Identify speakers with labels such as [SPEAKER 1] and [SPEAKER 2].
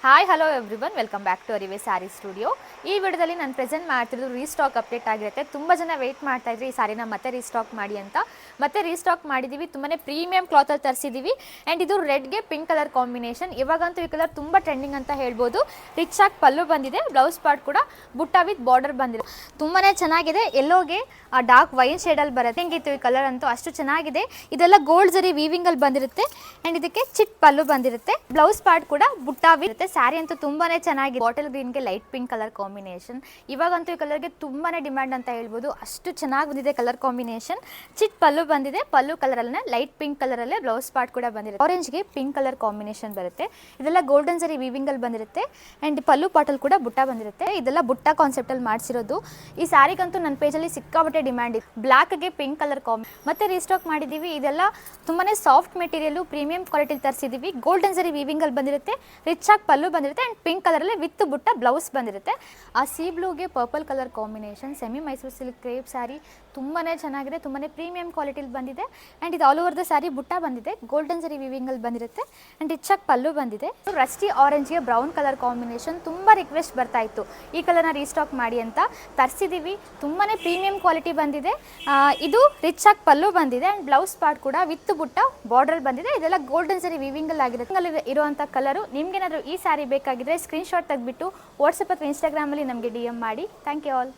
[SPEAKER 1] Hi hello everyone, welcome back to Arive sari studio. ಈ ವಿಡಿಯೋದಲ್ಲಿ ನಾನು ಪ್ರೆಸೆಂಟ್ ಮಾಡ್ತಿರೋದು ರೀಸ್ಟಾಕ್ ಅಪ್ಡೇಟ್ ಆಗಿರುತ್ತೆ. ತುಂಬ ಜನ ವೆಯ್ಟ್ ಮಾಡ್ತಾ ಇದ್ರಿ ಈ ಸಾರಿನ ಮತ್ತೆ ರೀಸ್ಟಾಕ್ ಮಾಡಿ ಅಂತ. ಮತ್ತೆ ರೀಸ್ಟಾಕ್ ಮಾಡಿದ್ದೀವಿ. ತುಂಬಾ ಪ್ರೀಮಿಯಂ ಕ್ಲಾತಲ್ಲಿ ತರಿಸಿದ್ದೀವಿ. ಆ್ಯಂಡ್ ಇದು ರೆಡ್ಗೆ ಪಿಂಕ್ ಕಲರ್ ಕಾಂಬಿನೇಷನ್. ಇವಾಗಂತೂ ಈ ಕಲರ್ ತುಂಬ ಟ್ರೆಂಡಿಂಗ್ ಅಂತ ಹೇಳ್ಬೋದು. ರಿಚ್ ಆಗಿ ಪಲ್ಲು ಬಂದಿದೆ, ಬ್ಲೌಸ್ ಪಾರ್ಟ್ ಕೂಡ ಬುಟ್ಟ ವಿತ್ ಬಾರ್ಡರ್ ಬಂದಿದೆ. ತುಂಬಾ ಚೆನ್ನಾಗಿದೆ. ಎಲ್ಲೋಗೆ ಡಾರ್ಕ್ ವೈನ್ ಶೇಡಲ್ಲಿ ಬರುತ್ತೆ. ಹೆಂಗಿತ್ತು ಈ ಕಲರ್ ಅಂತೂ ಅಷ್ಟು ಚೆನ್ನಾಗಿದೆ. ಇದೆಲ್ಲ ಗೋಲ್ಡ್ ಜರಿ ವೀವಿಂಗಲ್ಲಿ ಬಂದಿರುತ್ತೆ. ಆ್ಯಂಡ್ ಇದಕ್ಕೆ ಚಿಟ್ ಪಲ್ಲು ಬಂದಿರುತ್ತೆ. ಬ್ಲೌಸ್ ಪಾರ್ಟ್ ಕೂಡ ಬುಟ್ಟ ಇರುತ್ತೆ. ಸ್ಯಾರಿ ಅಂತೂ ತುಂಬಾನೇ ಚೆನ್ನಾಗಿದೆ. ಬಾಟಲ್ ಗ್ರೀನ್ಗೆ ಲೈಟ್ ಪಿಂಕ್ ಕಲರ್ ಕಾಂಬಿನೇಷನ್. ಇವಾಗಂತೂ ಈ ಕಲರ್ಗೆ ತುಂಬಾನೇ ಡಿಮ್ಯಾಂಡ್ ಅಂತ ಹೇಳ್ಬೋದು. ಅಷ್ಟು ಚೆನ್ನಾಗಿ ಬಂದಿದೆ ಕಲರ್ ಕಾಂಬಿನೇಷನ್. ಚಿಟ್ ಪಲ್ಲು ಬಂದಿದೆ. ಪಲ್ಲು ಕಲರ್ ಅಲ್ಲೇ ಲೈಟ್ ಪಿಂಕ್ ಕಲರ್ ಅಲ್ಲೇ ಬ್ಲೌಸ್ ಪಾರ್ಟ್ ಕೂಡ ಬಂದಿರುತ್ತೆ. ಆರೆಂಜ್ಗೆ ಪಿಂಕ್ ಕಲರ್ ಕಾಂಬಿನೇಷನ್ ಬರುತ್ತೆ. ಇದೆಲ್ಲ ಗೋಲ್ಡನ್ ಸರಿ ವೀವಿಂಗ್ ಅಲ್ಲಿ ಬಂದಿರುತ್ತೆ. ಅಂಡ್ ಪಲ್ಲು ಪಾಟಲ್ ಕೂಡ ಬುಟ್ಟ ಬಂದಿರುತ್ತೆ. ಇದೆಲ್ಲ ಬುಟ್ಟ ಕಾನ್ಸೆಪ್ಟ್ ಅಲ್ಲಿ ಮಾಡಿಸಿರೋದು. ಈ ಸ್ಯಾರಿಗಂತೂ ನನ್ನ ಪೇಜಲ್ಲಿ ಸಿಕ್ಕಾಪಟ್ಟೆ ಡಿಮ್ಯಾಂಡ್ ಇದೆ. ಬ್ಲಾಕ್ಗೆ ಪಿಂಕ್ ಕಲರ್ ಮತ್ತೆ ರೀಸ್ಟಾಕ್ ಮಾಡಿದೀವಿ. ಇದೆಲ್ಲ ತುಂಬಾನೇ ಸಾಫ್ಟ್ ಮೆಟೀರಿಯಲ್, ಪ್ರೀಮಿಯಂ ಕ್ವಾಲಿಟಿ ತರಿಸಿದೀವಿ. ಗೋಲ್ಡನ್ ಸರಿ ವೀವಿಂಗ್ ಅಲ್ಲಿ ಬಂದಿರುತ್ತೆ. ರಿಚ್ ಆಗಿ ಪಲ್ಲು ಬಂದಿರುತ್ತೆ. ಅಂಡ್ ಪಿಂಕ್ ಕಲರ್ ಅಲ್ಲಿ ವಿತ್ ಬುಟ್ಟ ಬ್ಲೌಸ್ ಬಂದಿರುತ್ತೆ. ಆ ಸಿ ಬ್ಲೂಗೆ purple colour combination. Semi Mysuru silk crepe sari ತುಂಬಾನೇ ಚೆನ್ನಾಗಿದೆ. ತುಂಬಾನೇ ಪ್ರೀಮಿಯಂ ಕ್ವಾಲಿಟಿಲಿ ಬಂದಿದೆ. ಅಂಡ್ ಇದು ಆಲ್ ಓವರ್ ದ ಸ್ಯಾರಿ ಬುಟ್ಟ ಬಂದಿದೆ. ಗೋಲ್ಡನ್ ಸರಿ ವೀವಿಂಗ್ ಅಲ್ಲಿ ಬಂದಿರುತ್ತೆ. ಅಂಡ್ ರಿಚ್ ಆಗಿ ಪಲ್ಲು ಬಂದಿದೆ. ರಸ್ಟಿ ಆರೆಂಜ್ಗೆ ಬ್ರೌನ್ ಕಲರ್ ಕಾಂಬಿನೇಷನ್. ತುಂಬಾ ರಿಕ್ವೆಸ್ಟ್ ಬರ್ತಾ ಇತ್ತು ಈ ಕಲರ್ನ ರೀಸ್ಟಾಕ್ ಮಾಡಿ ಅಂತ. ತರಿಸಿದೀವಿ. ತುಂಬಾನೇ ಪ್ರೀಮಿಯಂ ಕ್ವಾಲಿಟಿ ಬಂದಿದೆ. ಇದು ರಿಚ್ ಆಗಿ ಪಲ್ಲು ಬಂದಿದೆ. ಅಂಡ್ ಬ್ಲೌಸ್ ಪಾರ್ಟ್ ಕೂಡ ವಿತ್ ಬುಟ್ಟ ಬಾರ್ಡರ್ ಬಂದಿದೆ. ಇದೆಲ್ಲ ಗೋಲ್ಡನ್ ಸರಿ ವೀವಿಂಗ್ ಅಲ್ಲಿ ಆಗಿರುತ್ತೆ. ಇರುವಂತ ಕಲರು. ನಿಮ್ಗೇನಾದ್ರು ಈ ಸ್ಯಾರಿ ಬೇಕಾಗಿದ್ರೆ ಸ್ಕ್ರೀನ್ ಶಾಟ್ ತೆಗೆದ್ಬಿಟ್ಟು ವಾಟ್ಸಪ್ ಅಥವಾ ಇನ್ಸ್ಟಾಗ್ರಾಮಲ್ಲಿ ನಮಗೆ DM ಮಾಡಿ. Thank you all.